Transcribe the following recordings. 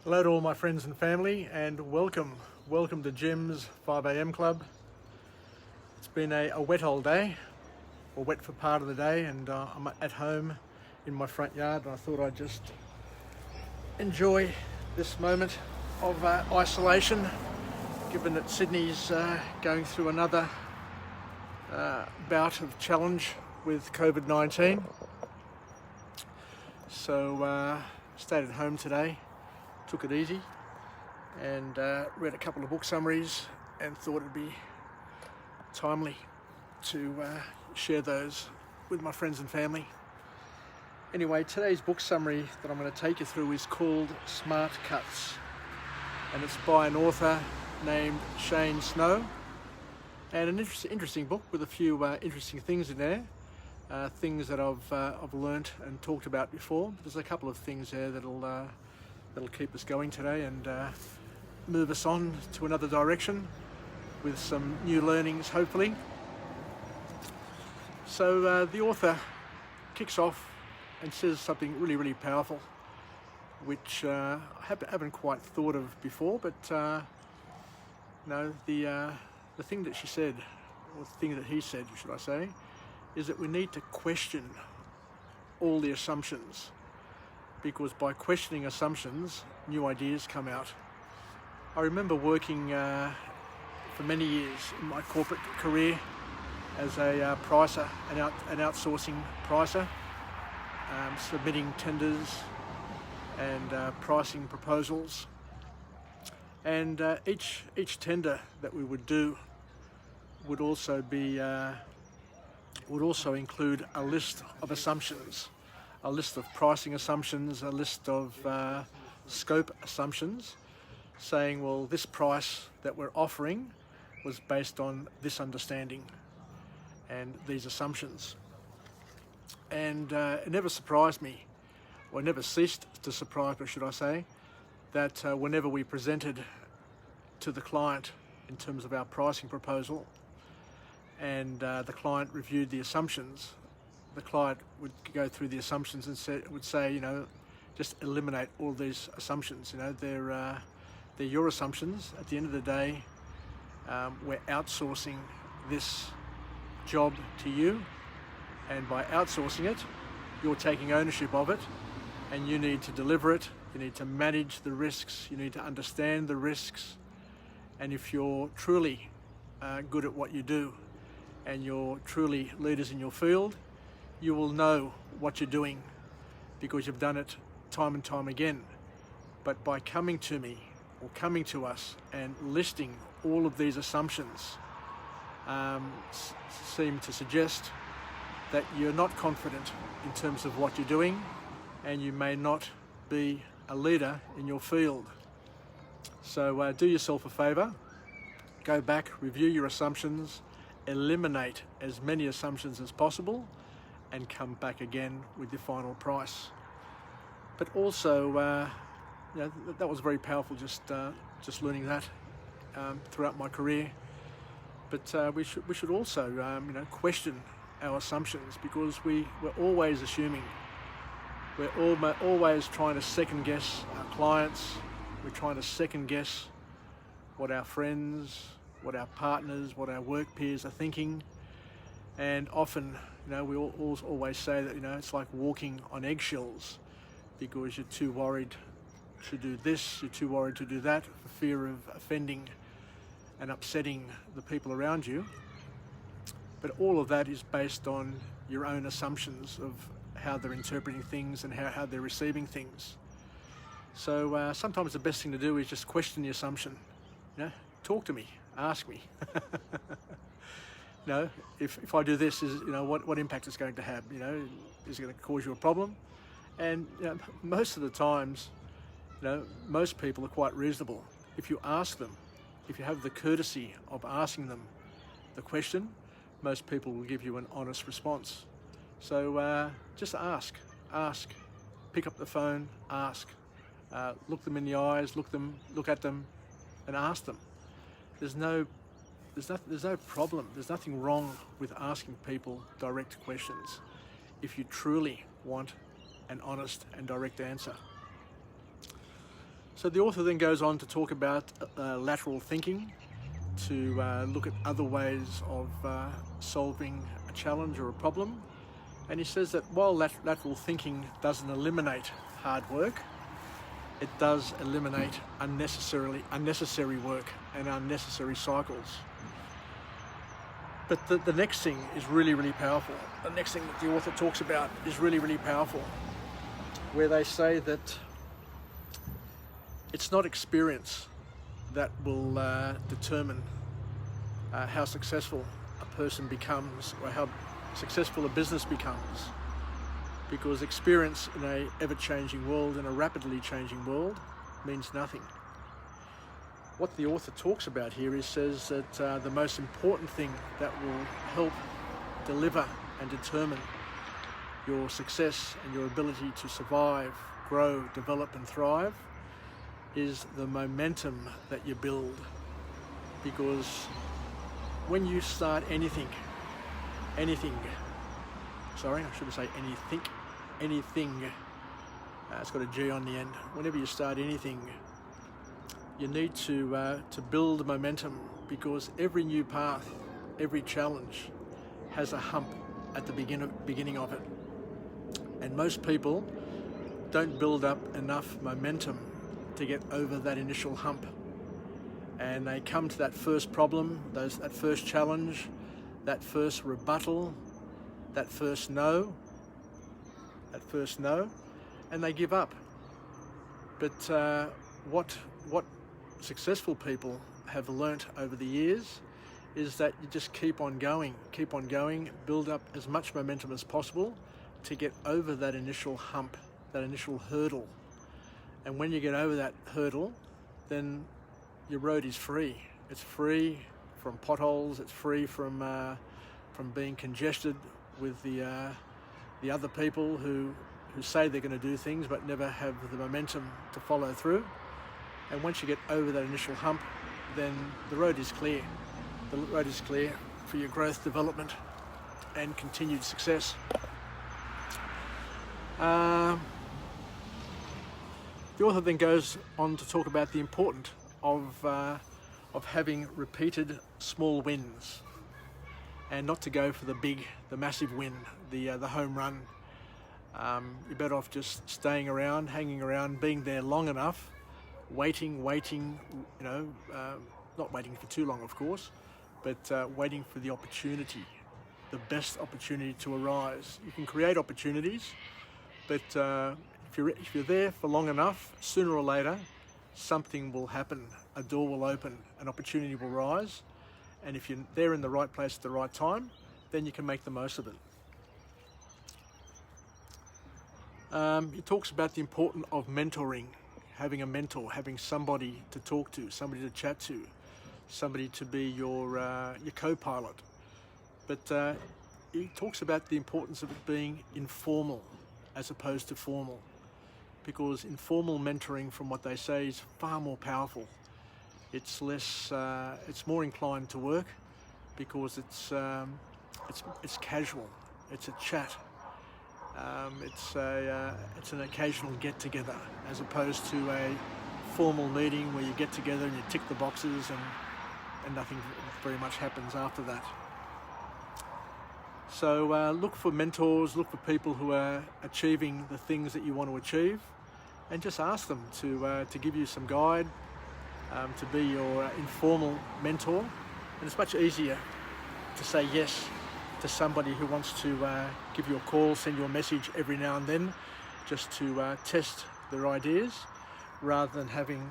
Hello to all my friends and family, and welcome to Jim's 5 a.m. club. It's been a wet old day, or wet for part of the day, and I'm at home in my front yard, and I thought I'd just enjoy this moment of isolation, given that Sydney's going through another bout of challenge with COVID-19. So stayed at home today, took it easy, and read a couple of book summaries, and thought it'd be timely to share those with my friends and family. Anyway, today's book summary that I'm going to take you through is called Smart Cuts, and it's by an author named Shane Snow, and an interesting book with a few interesting things in there, things that I've learnt and talked about before. There's a couple of things there that'll keep us going today and move us on to another direction with some new learnings, hopefully. So the author kicks off and says something really powerful, which I haven't quite thought of before, but no, the thing that she said, or the thing that he said, should I say, is that we need to question all the assumptions, because by questioning assumptions, new ideas come out. I remember working for many years in my corporate career as a pricer, an outsourcing pricer, submitting tenders and pricing proposals. And each tender that we would do would also include a list of assumptions, a list of pricing assumptions, a list of scope assumptions, saying, well, this price that we're offering was based on this understanding and these assumptions. And it never surprised me, or never ceased to surprise me, should I say, that whenever we presented to the client in terms of our pricing proposal, and the client reviewed the assumptions, the client would go through the assumptions and would say, you know, just eliminate all these assumptions. You know, they're your assumptions. At the end of the day, we're outsourcing this job to you, and by outsourcing it, you're taking ownership of it, and you need to deliver it. You need to manage the risks. You need to understand the risks. And if you're truly good at what you do, and you're truly leaders in your field, you will know what you're doing because you've done it time and time again. But by coming to me or coming to us and listing all of these assumptions, seem to suggest that you're not confident in terms of what you're doing, and you may not be a leader in your field. So do yourself a favor, go back, review your assumptions, eliminate as many assumptions as possible, and come back again with your final price. But also, you know, that was very powerful, just learning that throughout my career. But we should also you know, question our assumptions, because we're always assuming. We're always trying to second guess our clients. We're trying to second guess what our friends, what our partners, what our work peers are thinking. And often, you know, we always say that, you know, it's like walking on eggshells, because you're too worried to do this, you're too worried to do that, for fear of offending and upsetting the people around you. But all of that is based on your own assumptions of how they're interpreting things and how they're receiving things. So sometimes the best thing to do is just question the assumption. You know, talk to me, ask me. You know, if I do this, is, you know, what impact it's going to have? You know, is it going to cause you a problem? And you know, most of the times, you know, most people are quite reasonable. If you ask them, if you have the courtesy of asking them the question, most people will give you an honest response. So just ask, pick up the phone, ask, look them in the eyes, look at them, and ask them. There's no problem. There's nothing wrong with asking people direct questions if you truly want an honest and direct answer. So the author then goes on to talk about lateral thinking, to look at other ways of solving a challenge or a problem. And he says that while lateral thinking doesn't eliminate hard work, it does eliminate unnecessary work and unnecessary cycles. But the next thing is really, really powerful. The next thing that the author talks about is really, really powerful, where they say that it's not experience that will determine how successful a person becomes or how successful a business becomes, because experience in a ever-changing world, in a rapidly changing world, means nothing. What the author talks about here says that the most important thing that will help deliver and determine your success and your ability to survive, grow, develop and thrive is the momentum that you build. Because when you start anything, sorry, I shouldn't say anything, it's got a G on the end. Whenever you start anything, you need to build momentum, because every new path, every challenge has a hump at the beginning of it. And most people don't build up enough momentum to get over that initial hump. And they come to that first problem, that first challenge, that first rebuttal, that first no, and they give up. But what successful people have learnt over the years is that you just keep on going, build up as much momentum as possible to get over that initial hump, that initial hurdle. And when you get over that hurdle, then your road is free. It's free from potholes. It's free from being congested with the other people who say they're going to do things but never have the momentum to follow through. And once you get over that initial hump, then the road is clear. The road is clear for your growth, development, and continued success. The author then goes on to talk about the importance of having repeated small wins, and not to go for the massive win, the home run. You're better off just staying around, hanging around, being there long enough, waiting, not waiting for too long, of course, but waiting for the opportunity, the best opportunity to arise. You can create opportunities, but if you're there for long enough, sooner or later, something will happen, a door will open, an opportunity will rise, and if you're there in the right place at the right time, then you can make the most of it. He talks about the importance of mentoring, having a mentor, having somebody to talk to, somebody to chat to, somebody to be your co-pilot. But he talks about the importance of it being informal as opposed to formal, because informal mentoring, from what they say, is far more powerful. It's more inclined to work, because it's casual, it's a chat. It's an occasional get-together, as opposed to a formal meeting where you get together and you tick the boxes and nothing very much happens after that. So look for mentors, look for people who are achieving the things that you want to achieve, and just ask them to give you some guide, to be your informal mentor. And it's much easier to say yes to somebody who wants to give you a call, send you a message every now and then, just to test their ideas, rather than having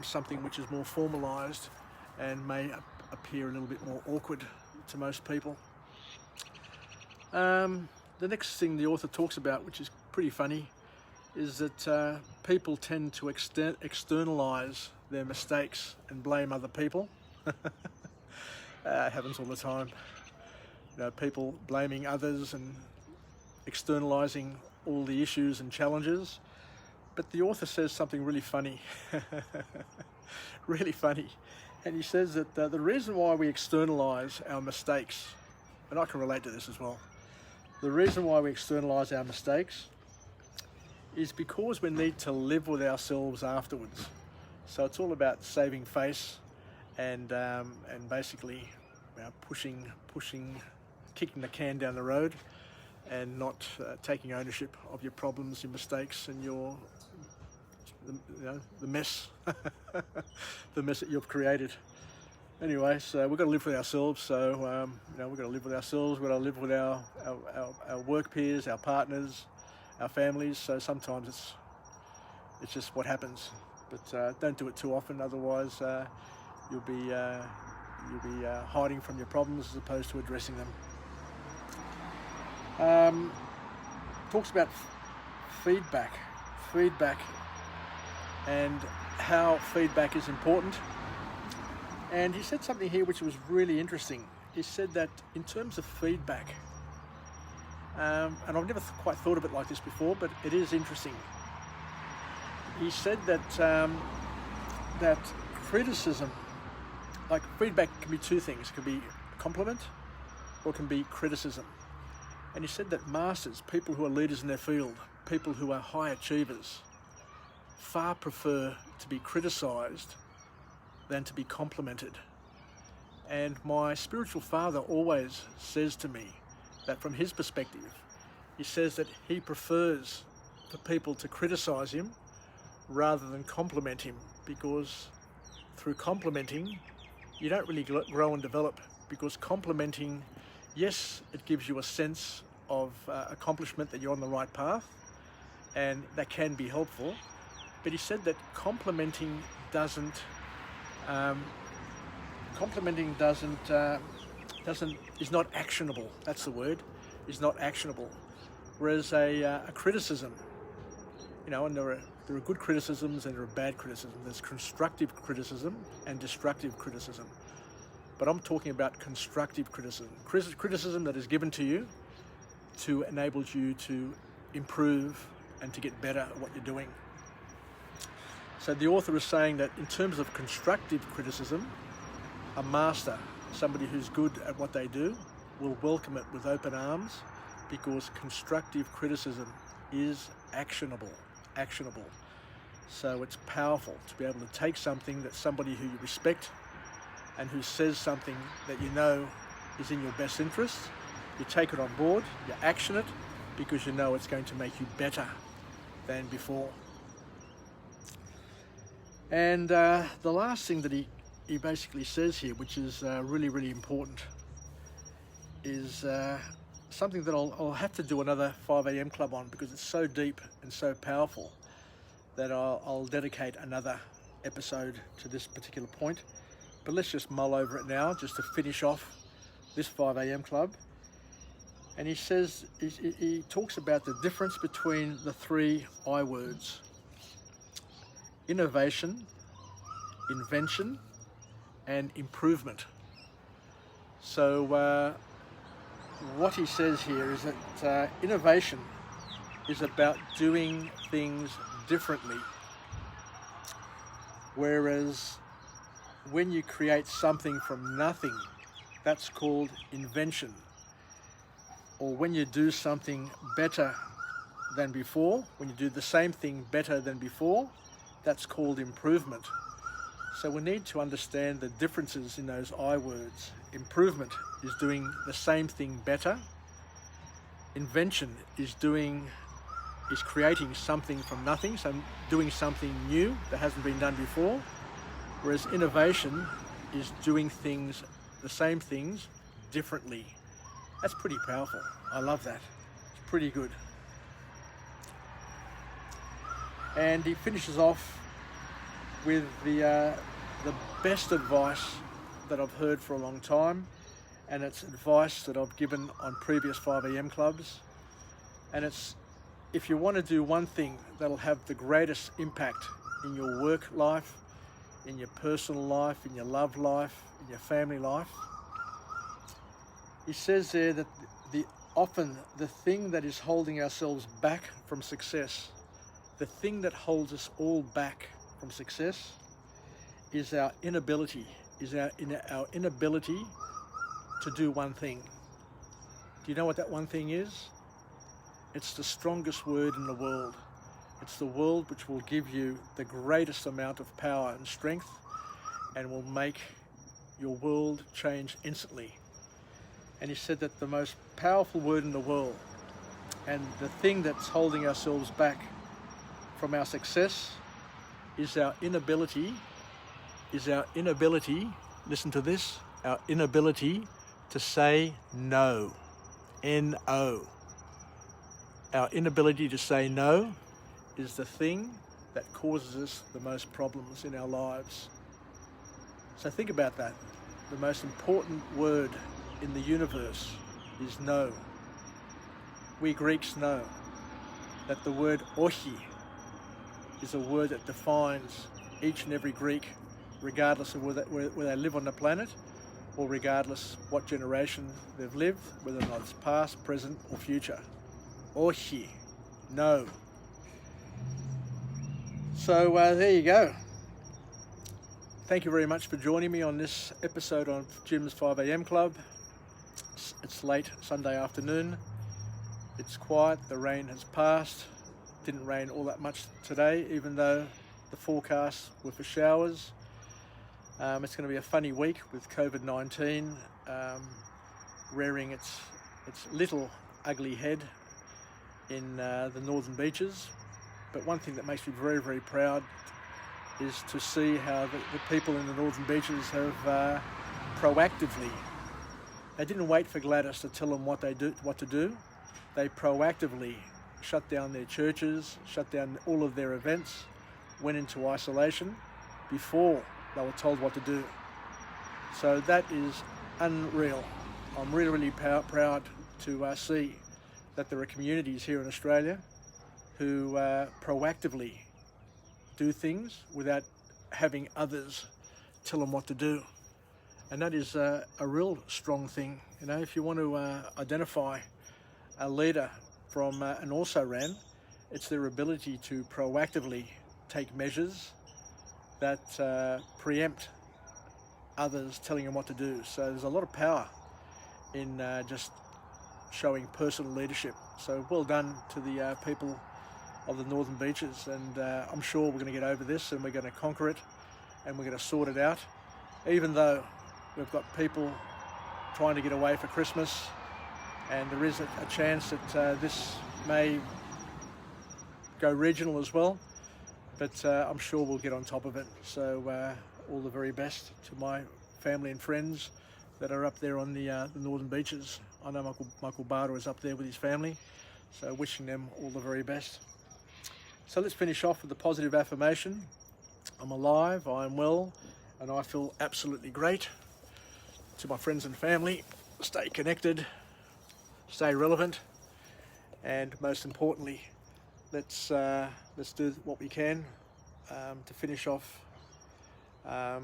something which is more formalised and may appear a little bit more awkward to most people. The next thing the author talks about, which is pretty funny, is that people tend to externalise their mistakes and blame other people. It happens all the time. People blaming others and externalising all the issues and challenges. But the author says something really funny, really funny. And he says that the reason why we externalise our mistakes, and I can relate to this as well, the reason why we externalise our mistakes is because we need to live with ourselves afterwards. So it's all about saving face and basically pushing, kicking the can down the road, and not taking ownership of your problems, your mistakes, and the mess, the mess that you've created. Anyway, so we've got to live with ourselves. So we've got to live with ourselves. We've got to live with our work peers, our partners, our families. So sometimes it's just what happens. But don't do it too often. Otherwise, you'll be hiding from your problems as opposed to addressing them. Talks about feedback, and how feedback is important. And he said something here which was really interesting. He said that in terms of feedback, and I've never quite thought of it like this before, but it is interesting. He said that that criticism, like feedback, can be two things. It can be compliment or it can be criticism. And he said that masters, people who are leaders in their field, people who are high achievers, far prefer to be criticised than to be complimented. And my spiritual father always says to me that from his perspective, he says that he prefers for people to criticise him rather than compliment him, because through complimenting, you don't really grow and develop, because complimenting, yes, it gives you a sense of accomplishment that you're on the right path, and that can be helpful. But he said that complimenting is not actionable. That's the word. Is not actionable. Whereas a criticism, and there are good criticisms and there are bad criticism. There's constructive criticism and destructive criticism. But I'm talking about constructive criticism. Criticism that is given to you to enable you to improve and to get better at what you're doing. So the author is saying that in terms of constructive criticism, a master, somebody who's good at what they do, will welcome it with open arms, because constructive criticism is actionable. So it's powerful to be able to take something that somebody who you respect and who says something that you know is in your best interest, you take it on board, you action it, because you know it's going to make you better than before. And the last thing that he basically says here, which is really, really important, is something that I'll have to do another 5 a.m. club on, because it's so deep and so powerful that I'll dedicate another episode to this particular point. But let's just mull over it now, just to finish off this 5 a.m. club. And he says, he talks about the difference between the 3 I words: innovation, invention, and improvement. So what he says here is that innovation is about doing things differently, whereas when you create something from nothing, that's called invention. Or when you do something better than before, when you do the same thing better than before, that's called improvement. So we need to understand the differences in those I words. Improvement is doing the same thing better. Invention is creating something from nothing, so doing something new that hasn't been done before. Whereas innovation is doing things, the same things, differently. That's pretty powerful. I love that. It's pretty good. And he finishes off with the best advice that I've heard for a long time, and it's advice that I've given on previous 5 a.m. clubs. And it's, if you want to do one thing that'll have the greatest impact in your work life, in your personal life, in your love life, in your family life, he says there that often the thing that is holding ourselves back from success, the thing that holds us all back from success, is our inability to do one thing. Do you know what that one thing is? It's the strongest word in the world. It's the word which will give you the greatest amount of power and strength and will make your world change instantly. And he said that the most powerful word in the world and the thing that's holding ourselves back from our success is our inability, listen to this, our inability to say no. N-O. Our inability to say no is the thing that causes us the most problems in our lives. So think about that. The most important word in the universe is no. We Greeks know that the word ochi is a word that defines each and every Greek, regardless of where they live on the planet, or regardless what generation they've lived, whether or not it's past, present, or future. Ochi, no. So there you go. Thank you very much for joining me on this episode on Jim's 5am Club. It's late Sunday afternoon. It's quiet, the rain has passed. Didn't rain all that much today, even though the forecasts were for showers. It's going to be a funny week with COVID-19 rearing its little ugly head in the northern beaches. But one thing that makes me very, very proud is to see how the people in the northern beaches have proactively, they didn't wait for Gladys to tell them what to do. They proactively shut down their churches, shut down all of their events, went into isolation before they were told what to do. So that is unreal. I'm really, really proud to see that there are communities here in Australia who proactively do things without having others tell them what to do. And that is a real strong thing. You know, if you want to identify a leader from an also-ran, it's their ability to proactively take measures that preempt others telling them what to do. So there's a lot of power in just showing personal leadership. So well done to the people of the northern beaches, and I'm sure we're going to get over this and we're going to conquer it and we're going to sort it out, even though we've got people trying to get away for Christmas, and there is a chance that this may go regional as well, but I'm sure we'll get on top of it. So all the very best to my family and friends that are up there on the northern beaches. I know Michael Barter is up there with his family, so wishing them all the very best. So let's finish off with the positive affirmation. I'm alive, I'm well, and I feel absolutely great. To my friends and family, stay connected, stay relevant, and most importantly, let's do what we can to finish off the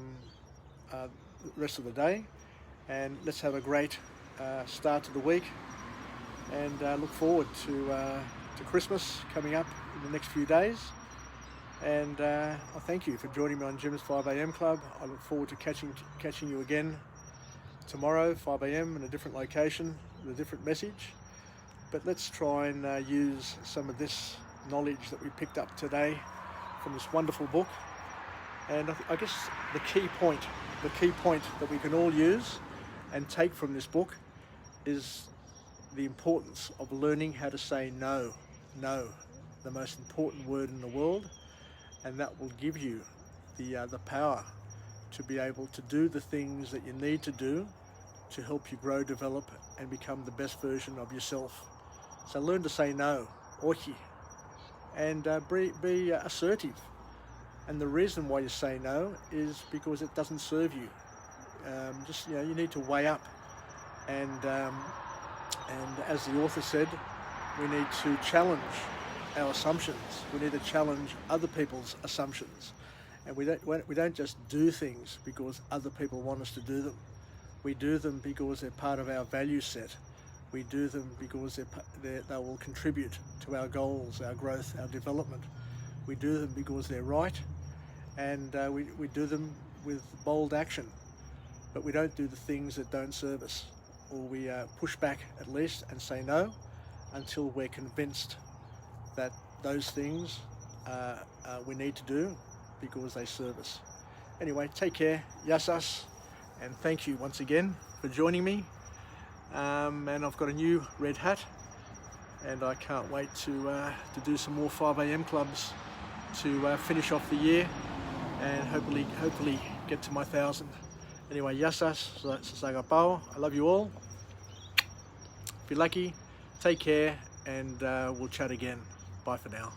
rest of the day, and let's have a great start to the week, and look forward to Christmas coming up in the next few days. And I thank you for joining me on Jim's 5am Club. I look forward to catching you again tomorrow, 5am, in a different location with a different message. But let's try and use some of this knowledge that we picked up today from this wonderful book. And I guess the key point that we can all use and take from this book is the importance of learning how to say no. No, the most important word in the world, and that will give you the power to be able to do the things that you need to do to help you grow, develop, and become the best version of yourself. So learn to say no, ochi, and be assertive. And the reason why you say no is because it doesn't serve you. You need to weigh up, and as the author said, we need to challenge our assumptions. We need to challenge other people's assumptions, and we don't just do things because other people want us to do them. We do them because they're part of our value set. We do them because they will contribute to our goals, our growth, our development. We do them because they're right, and we do them with bold action. But we don't do the things that don't serve us, or we push back at least and say no until we're convinced that those things we need to do because they serve us. Anyway, take care, yasas, and thank you once again for joining me. And I've got a new red hat, and I can't wait to do some more 5 a.m. clubs to finish off the year and hopefully get to my 1,000. Anyway, yasas, sasagapao. I love you all. Be lucky, take care, and we'll chat again. Bye for now.